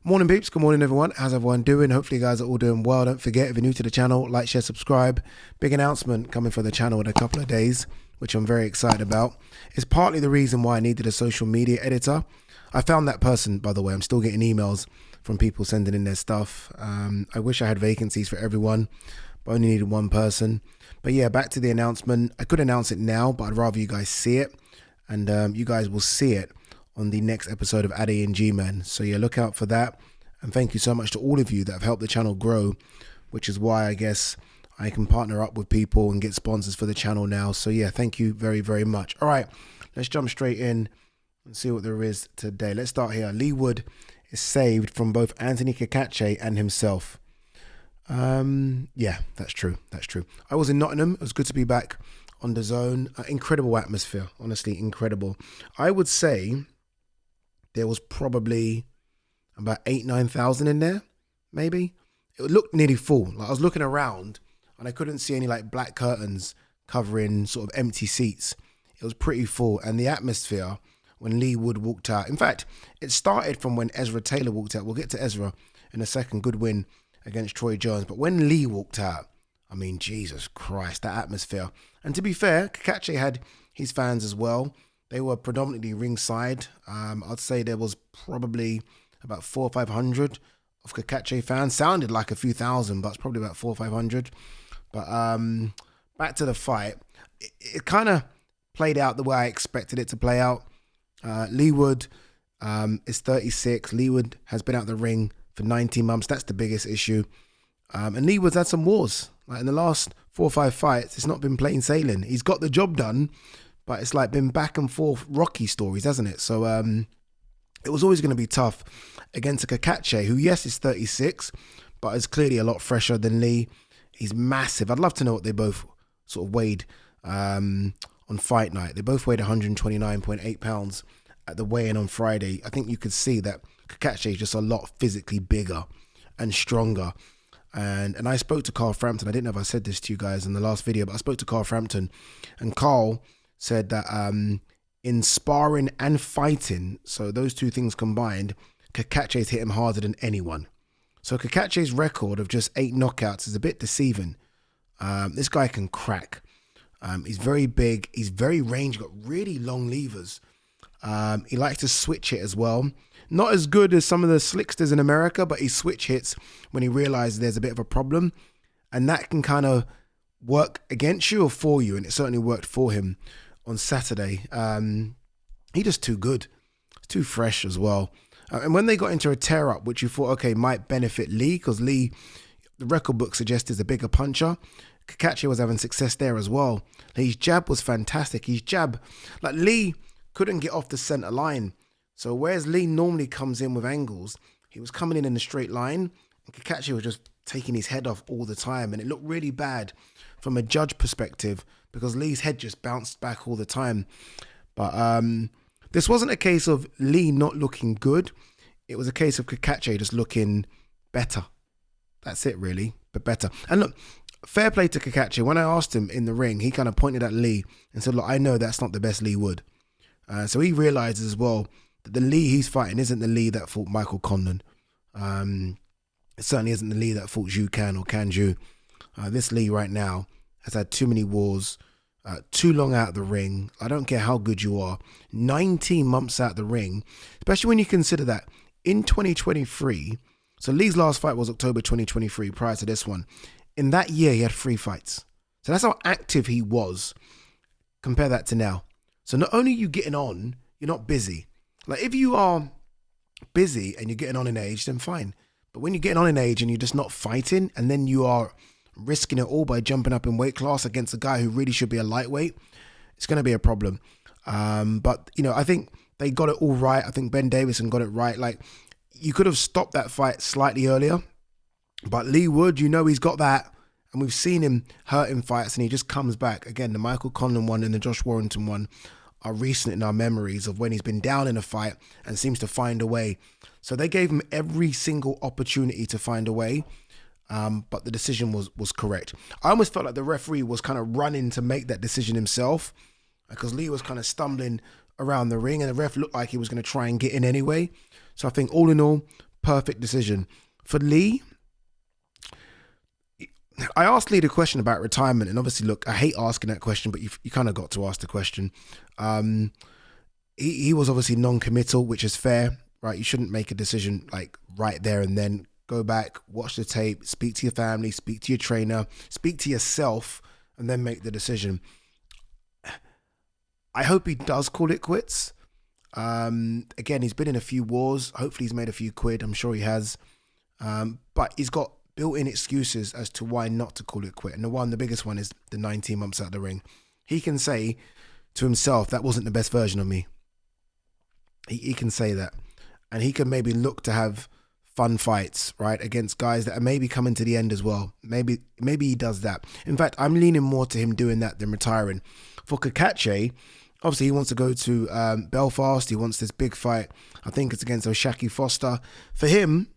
Morning peeps, good morning everyone. How's everyone doing? Hopefully you guys are all doing well. Don't forget, if you're new to the channel, like, share, subscribe. Big announcement coming for the channel in a couple of days, which I'm very excited about. It's partly the reason why I needed a social media editor. I found that person, by the way. I'm still getting emails from people sending in their stuff. I wish I had vacancies for everyone, but I only needed one person. But yeah, back to the announcement. I could announce it now, but I'd rather you guys see it. And you guys will see it on the next episode of Addy and G-Man. So yeah, look out for that. And thank you so much to all of you that have helped the channel grow, which is why I guess I can partner up with people and get sponsors for the channel now. So yeah, thank you very, very much. All right, let's jump straight in and see what there is today. Let's start here. Leigh Wood is saved from both Anthony Cacace and himself. Yeah, that's true. That's true. I was in Nottingham. It was good to be back on the zone. Incredible atmosphere. Honestly, incredible. I would say there was probably about 9,000 in there, maybe. It looked nearly full. Like I was looking around and I couldn't see any like black curtains covering sort of empty seats. It was pretty full. And the atmosphere when Leigh Wood walked out. In fact, it started from when Ezra Taylor walked out. We'll get to Ezra in a second. Good win against Troy Jones. But when Leigh walked out, I mean, Jesus Christ, that atmosphere. And to be fair, Cacace had his fans as well. They were predominantly ringside. I'd say there was probably about 400 or 500 of Cacace fans. Sounded like a few thousand, but it's probably about 400 or 500. But back to the fight. It kind of played out the way I expected it to play out. Leigh Wood is 36. Leigh Wood has been out the ring for 19 months. That's the biggest issue. And Leigh Wood's had some wars. Like in the last 4 or 5 fights, it's not been plain sailing. He's got the job done, but it's like been back and forth Rocky stories, hasn't it? So it was always going to be tough against a Cacace, who, yes, is 36, but is clearly a lot fresher than Leigh. He's massive. I'd love to know what they both sort of weighed on fight night. They both weighed 129.8 pounds at the weigh-in on Friday. I think you could see that Cacace is just a lot physically bigger and stronger. And I spoke to Carl Frampton. I didn't know if I said this to you guys in the last video, but I spoke to Carl Frampton, and Carl said that in sparring and fighting, so those two things combined, Cacace's hit him harder than anyone. So Cacace's record of just 8 knockouts is a bit deceiving. This guy can crack. He's very big. He's very rangy. Got really long levers. He likes to switch hit as well. Not as good as some of the slicksters in America, but he switch hits when he realizes there's a bit of a problem. And that can kind of work against you or for you. And it certainly worked for him on Saturday. He's just too good. Too fresh as well. And when they got into a tear up, which you thought, okay, might benefit Leigh, because Leigh, the record book suggests, is a bigger puncher. Cacace was having success there as well. His jab was fantastic. His jab, like Leigh couldn't get off the center line. So whereas Leigh normally comes in with angles, he was coming in a straight line, and Cacace was just taking his head off all the time. And it looked really bad from a judge perspective because Leigh's head just bounced back all the time. But this wasn't a case of Leigh not looking good. It was a case of Cacace just looking better. That's it, really, but better. And look, fair play to Cacace. When I asked him in the ring, he kind of pointed at Leigh and said, look, I know that's not the best Leigh Wood. So he realizes as well that the Leigh he's fighting isn't the Leigh that fought Michael Conlan. It certainly isn't the Leigh that fought Zhu Can or Can Zhu. This Leigh right now has had too many wars, too long out of the ring. I don't care how good you are. 19 months out of the ring, especially when you consider that in 2023, so Leigh's last fight was October 2023 prior to this one. In that year, he had 3 fights. So that's how active he was. Compare that to now. So not only are you getting on, you're not busy. Like if you are busy and you're getting on in age, then fine. But when you're getting on in age and you're just not fighting, and then you are risking it all by jumping up in weight class against a guy who really should be a lightweight, it's going to be a problem. But, you know, I think they got it all right. I think Ben Davison got it right. Like, you could have stopped that fight slightly earlier. But Leigh Wood, you know he's got that. And we've seen him hurt in fights and he just comes back. Again, the Michael Conlan one and the Josh Warrington one are recent in our memories of when he's been down in a fight and seems to find a way. So they gave him every single opportunity to find a way. But the decision was correct. I almost felt like the referee was kind of running to make that decision himself, because Leigh was kind of stumbling around the ring and the ref looked like he was going to try and get in anyway. So I think all in all, perfect decision. For Leigh, I asked Leigh the question about retirement, and obviously, look, I hate asking that question, but you kind of got to ask the question. He was obviously non-committal, which is fair, right? You shouldn't make a decision like right there and then. Go back, watch the tape, speak to your family, speak to your trainer, speak to yourself, and then make the decision. I hope he does call it quits. Again, he's been in a few wars. Hopefully he's made a few quid. I'm sure he has. But he's got built-in excuses as to why not to call it quit. And the biggest one is the 19 months out of the ring. He can say to himself, that wasn't the best version of me. He can say that. And he can maybe look to have fun fights, right, against guys that are maybe coming to the end as well. Maybe he does that. In fact, I'm leaning more to him doing that than retiring. For Cacace, obviously he wants to go to Belfast. He wants this big fight. I think it's against Oshaki Foster. For him,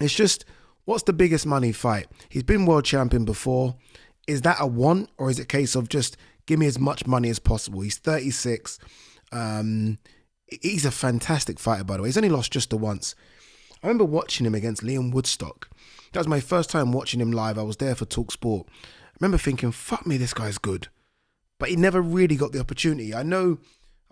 it's just, what's the biggest money fight? He's been world champion before. Is that a want, or is it a case of just give me as much money as possible? He's 36. He's a fantastic fighter, by the way. He's only lost just the once. I remember watching him against Liam Woodstock. That was my first time watching him live. I was there for Talk Sport. I remember thinking, fuck me, this guy's good. But he never really got the opportunity. I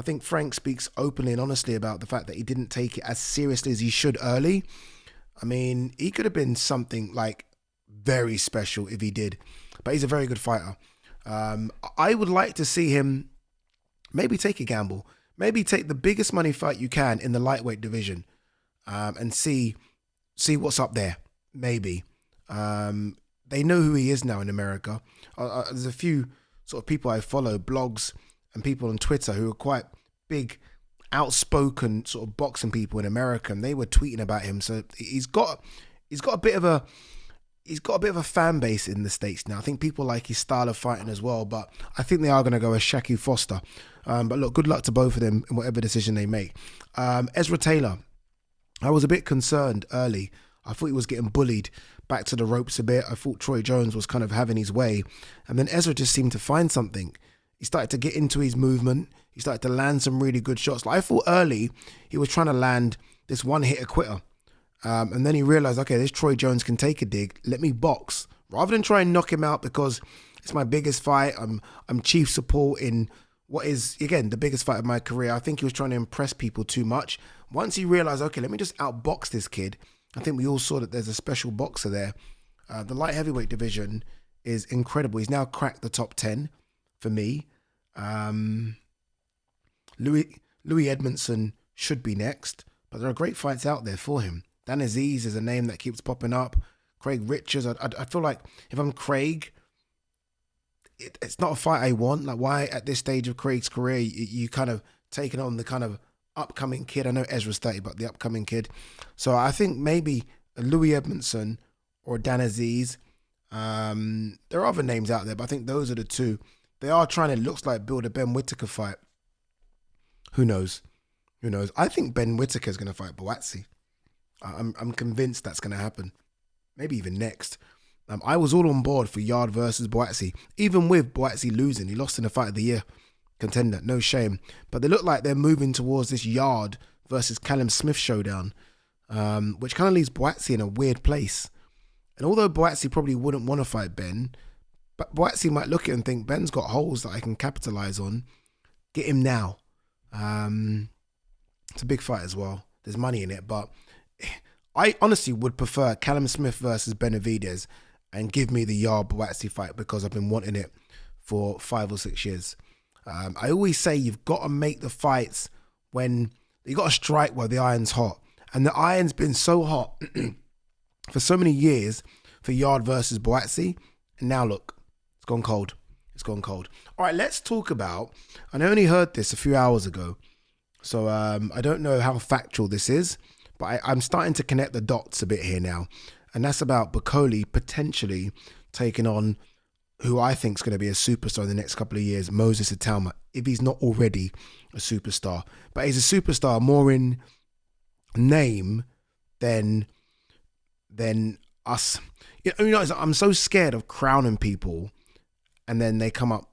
think Frank speaks openly and honestly about the fact that he didn't take it as seriously as he should early. I mean, he could have been something like very special if he did. But he's a very good fighter. I would like to see him maybe take a gamble. Maybe take the biggest money fight you can in the lightweight division. And see what's up there, maybe. They know who he is now in America. There's a few sort of people I follow, blogs and people on Twitter who are quite big, outspoken sort of boxing people in America, and they were tweeting about him. So he's got a bit of a fan base in the States now. I think people like his style of fighting as well, but I think they are going to go as Shaki Foster. But look, good luck to both of them in whatever decision they make. Ezra Taylor. I was a bit concerned early. I thought he was getting bullied back to the ropes a bit. I thought Troy Jones was kind of having his way. And then Ezra just seemed to find something. He started to get into his movement. He started to land some really good shots. Like I thought early he was trying to land this one-hitter quitter. And then he realized, okay, this Troy Jones can take a dig. Let me box. Rather than try and knock him out because it's my biggest fight. I'm chief support in what is, again, the biggest fight of my career. I think he was trying to impress people too much. Once he realized, okay, let me just outbox this kid. I think we all saw that there's a special boxer there. The light heavyweight division is incredible. He's now cracked the top 10 for me. Louis Edmondson should be next, but there are great fights out there for him. Dan Aziz is a name that keeps popping up. Craig Richards. I feel like if I'm Craig, it's not a fight I want. Like, why at this stage of Craig's career you kind of taking on the kind of upcoming kid? I know Ezra's 30, but the upcoming kid. So I think maybe a Louis Edmondson or Dan Aziz. There are other names out there, but I think those are the two. They are trying to, looks like, build a Ben Whittaker fight. Who knows? Who knows? I think Ben Whittaker is going to fight Boatsi. I'm convinced that's going to happen. Maybe even next. I was all on board for Yard versus Boatsi. Even with Boatsi losing, he lost in the fight of the year contender. No shame. But they look like they're moving towards this Yard versus Callum Smith showdown, which kind of leaves Boatsi in a weird place. And although Boatsi probably wouldn't want to fight Ben, but Boatsi might look at it and think, Ben's got holes that I can capitalize on. Get him now. It's a big fight as well. There's money in it, but I honestly would prefer Callum Smith versus Benavidez and give me the Yard Boatsi fight because I've been wanting it for 5 or 6 years. I always say you've got to make the fights when you got to strike while the iron's hot. And the iron's been so hot for so many years for Yard versus Boatsi. And now look, it's gone cold. It's gone cold. All right, let's talk about, and I only heard this a few hours ago, so I don't know how factual this is, but I'm starting to connect the dots a bit here now. And that's about Bakoli potentially taking on who I think is going to be a superstar in the next couple of years, MOESE Itauma, if he's not already a superstar. But he's a superstar more in name than us. You know, I'm so scared of crowning people and then they come up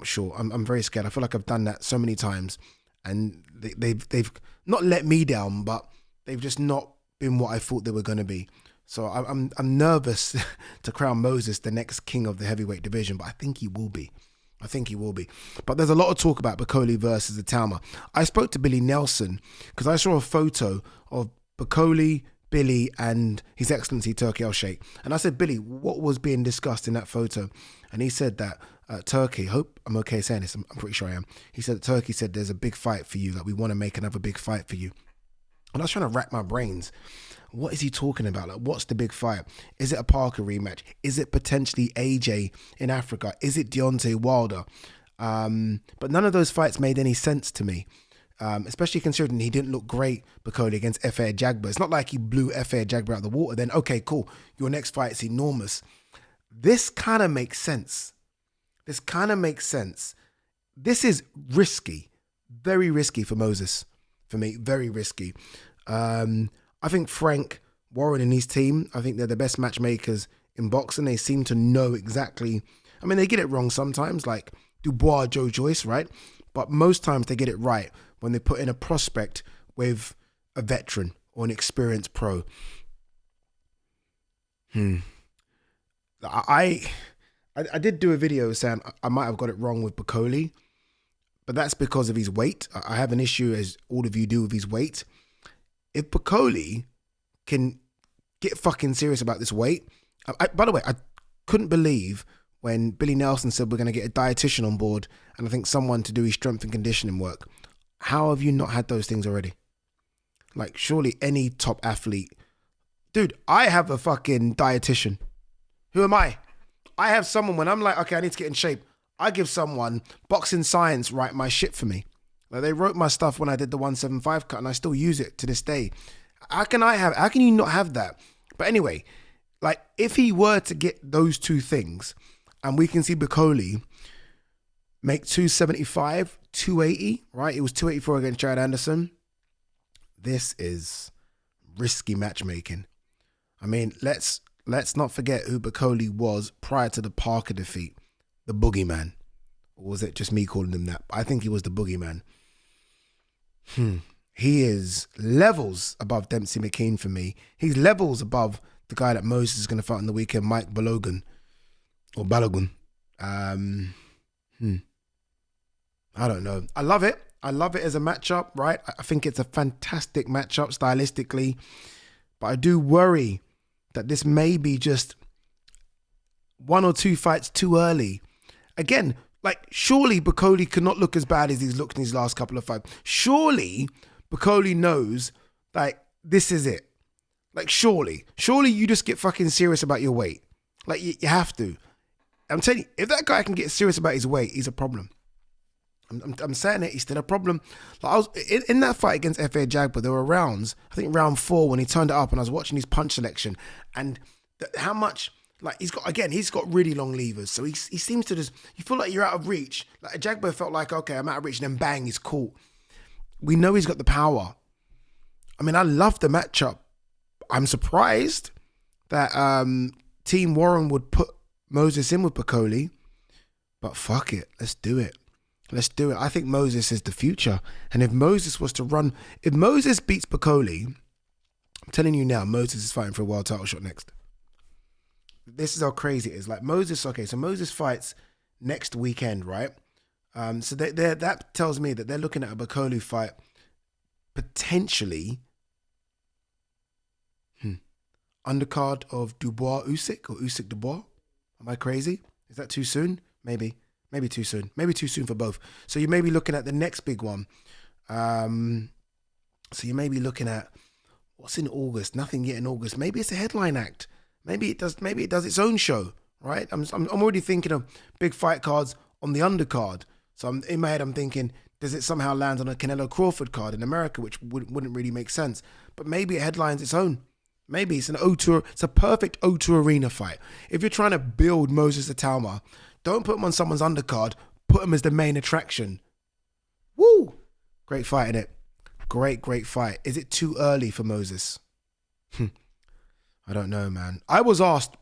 short. I'm very scared. I feel like I've done that so many times and they've not let me down, but they've just not been what I thought they were going to be. So I'm nervous to crown Moses the next king of the heavyweight division, but I think he will be. But there's a lot of talk about Bakole versus Itauma. I spoke to Billy Nelson because I saw a photo of Bakole, Billy, and His Excellency Turkey Al-Sheikh. And I said, Billy, what was being discussed in that photo? And he said that Turkey, hope I'm okay saying this, I'm pretty sure I am. He said that Turkey said there's a big fight for you, that we want to make another big fight for you. And I was trying to rack my brains. What is he talking about? Like, what's the big fight? Is it a Parker rematch? Is it potentially AJ in Africa? Is it Deontay Wilder? But none of those fights made any sense to me, especially considering he didn't look great, Bakole, against Efe Ajagba. It's not like he blew Efe Ajagba out of the water. Then, okay, cool. Your next fight is enormous. This kind of makes sense. This is risky. Very risky for Moses. For me, very risky. I think Frank Warren and his team, I think they're the best matchmakers in boxing. They seem to know exactly. I mean, they get it wrong sometimes, like Dubois, Joe Joyce, right? But most times they get it right when they put in a prospect with a veteran or an experienced pro. I did do a video saying I might have got it wrong with Bakole, but that's because of his weight. I have an issue, as all of you do, with his weight. If Bakole can get fucking serious about this weight, by the way, I couldn't believe when Billy Nelson said we're going to get a dietitian on board and I think someone to do his strength and conditioning work. How have you not had those things already? Like, surely any top athlete. Dude, I have a fucking dietitian. Who am I? I have someone when I'm like, okay, I need to get in shape. I give someone Boxing Science write my shit for me. Like, they wrote my stuff when I did the 175 cut and I still use it to this day. How can you not have that? But anyway, like, if he were to get those two things and we can see Bakole make 275, 280, right? It was 284 against Jared Anderson. This is risky matchmaking. I mean, let's not forget who Bakole was prior to the Parker defeat. The boogeyman. Or was it just me calling him that? I think he was the boogeyman. He is levels above Dempsey McKean for me. He's levels above the guy that Moses is going to fight on the weekend, Mike Balogun. Or Balogun. I don't know. I love it. I love it as a matchup, right? I think it's a fantastic matchup stylistically. But I do worry that this may be just one or two fights too early. Again, like, surely Bakole cannot look as bad as he's looked in his last couple of fights. Surely Bakole knows, like, this is it. Like, surely you just get fucking serious about your weight. Like, you have to. I'm telling you, if that guy can get serious about his weight, he's a problem. I'm saying it, he's still a problem. Like, I was in that fight against Efe Ajagba, there were rounds, I think round 4 when he turned it up and I was watching his punch selection and how much, like, he's got really long levers. So he seems to just, you feel like you're out of reach. Like, Ajagba felt like, okay, I'm out of reach, and then bang, he's caught. We know he's got the power. I mean, I love the matchup. I'm surprised that Team Warren would put Moses in with Bakole, but fuck it, let's do it. I think Moses is the future. And if Moses was to run, if Moses beats Bakole, I'm telling you now, Moses is fighting for a world title shot next. This is how crazy it is. Like, Moses, okay, so Moses fights next weekend, right? So that tells me that they're looking at a Bakole fight potentially undercard of Dubois Usyk or Usyk Dubois. Am I crazy? Is that too soon? Maybe too soon. Maybe too soon for both. So you may be looking at the next big one. So you may be looking at what's in August. Nothing yet in August. Maybe it's a headline act. Maybe it does its own show, right? I'm already thinking of big fight cards on the undercard. So in my head, I'm thinking, does it somehow land on a Canelo Crawford card in America, which wouldn't really make sense? But maybe it headlines its own. Maybe it's it's a perfect O2 Arena fight. If you're trying to build Moses Itauma, don't put him on someone's undercard. Put him as the main attraction. Woo! Great fight, innit? Great fight. Is it too early for Moses? I don't know, man. I was asked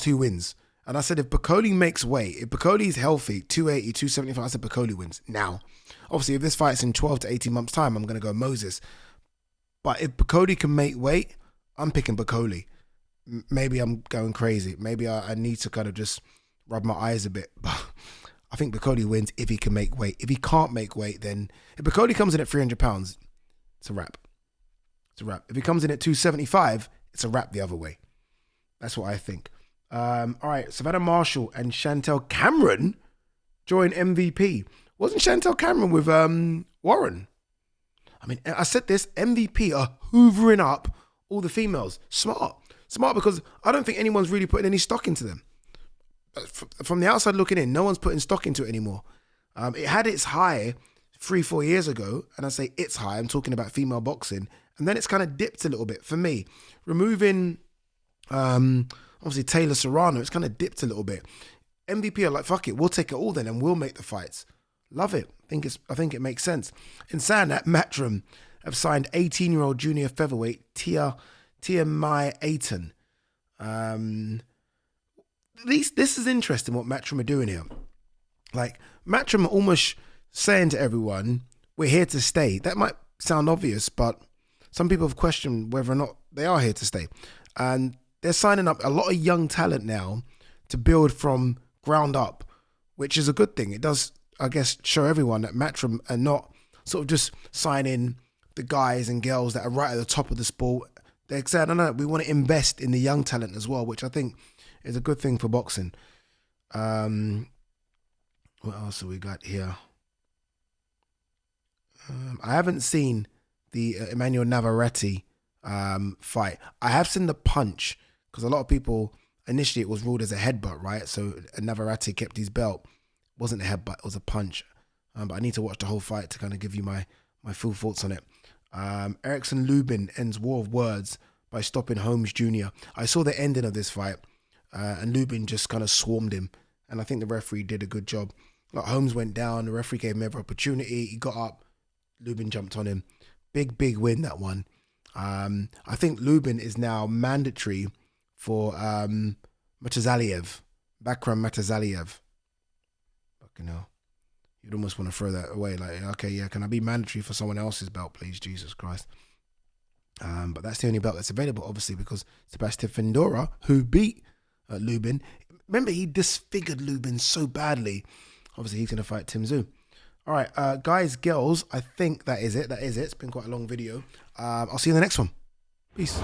who wins. And I said, if Bakole makes weight, if Bakole is healthy, 280, 275, I said Bakole wins now. Obviously, if this fight's in 12 to 18 months' time, I'm going to go Moses. But if Bakoli can make weight, I'm picking Bakoli. Maybe I'm going crazy. Maybe I need to kind of just rub my eyes a bit. But I think Bakoli wins if he can make weight. If he can't make weight, then if Bakoli comes in at 300 pounds, it's a wrap. It's a wrap. If he comes in at 275, it's a wrap the other way. That's what I think. All right, Savannah Marshall and Chantel Cameron join MVP. Wasn't Chantel Cameron with Warren? I mean, I said this, MVP are hoovering up all the females. Smart because I don't think anyone's really putting any stock into them. From the outside looking in, no one's putting stock into it anymore. It had its high 3-4 years ago, and I say it's high, I'm talking about female boxing, and then it's kind of dipped a little bit for me. Removing, obviously, Taylor Serrano, it's kind of dipped a little bit. MVP are like, fuck it, we'll take it all then, and we'll make the fights. Love it. I think it makes sense. In saying that, Matchroom have signed 18-year-old junior featherweight Tia Mai Aiton. This is interesting what Matchroom are doing here. Like, Matchroom are almost saying to everyone, we're here to stay. That might sound obvious, but some people have questioned whether or not they are here to stay. And they're signing up a lot of young talent now to build from ground up, which is a good thing. It does, I guess, show everyone that Matchroom are not sort of just signing the guys and girls that are right at the top of the sport. They're saying, no, we want to invest in the young talent as well, which I think is a good thing for boxing. What else have we got here? I haven't seen the Emmanuel Navarrete fight. I have seen the punch, because a lot of people, initially it was ruled as a headbutt, right? So Navarrete kept his belt. It wasn't a headbutt, it was a punch. But I need to watch the whole fight to kind of give you my full thoughts on it. Erickson Lubin ends war of words by stopping Holmes Jr. I saw the ending of this fight, and Lubin just kind of swarmed him, and I think the referee did a good job. Like, Holmes went down, the referee gave him every opportunity, he got up, Lubin jumped on him. Big win, that one. I think Lubin is now mandatory for Matazaliev, Bakram Matazaliev. Fucking hell. You'd almost want to throw that away. Like, okay, yeah, can I be mandatory for someone else's belt, please? Jesus Christ. But that's the only belt that's available, obviously, because Sebastian Fendora, who beat Lubin, remember, he disfigured Lubin so badly. Obviously, he's going to fight Tim Tszyu. All right, guys, girls, I think that is it. It's been quite a long video. I'll see you in the next one. Peace.